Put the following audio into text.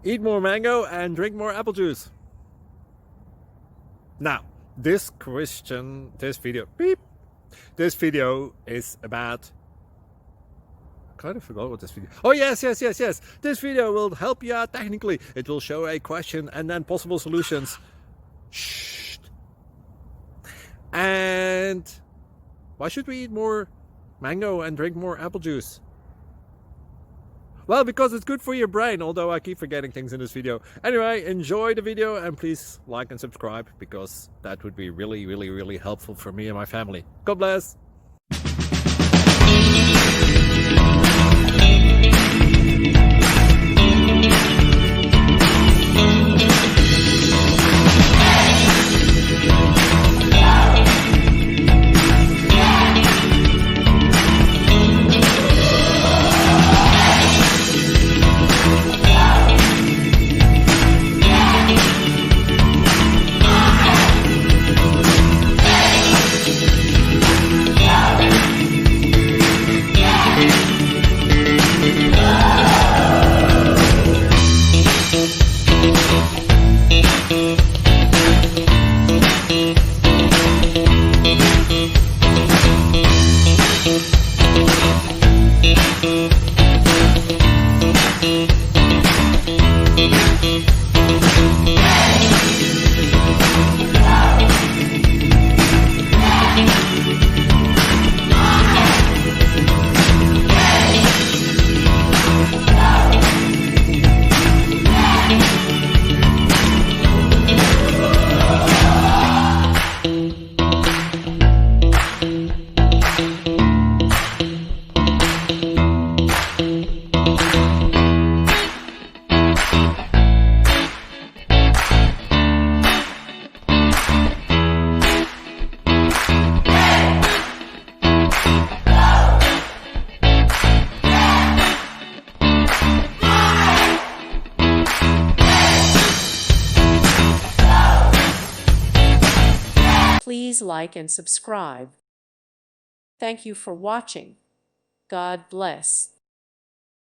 Eat more mango and drink more apple juice. Now, this video is about, I kind of forgot what this video. Oh, yes. This video will help you out technically. It will show a question and then possible solutions. Shh. And why should we eat more mango and drink more apple juice? Well, because it's good for your brain, although I keep forgetting things in this video. Anyway, enjoy the video and please like and subscribe, because that would be really helpful for me and my family. God bless! Please like and subscribe. Thank you for watching. God bless.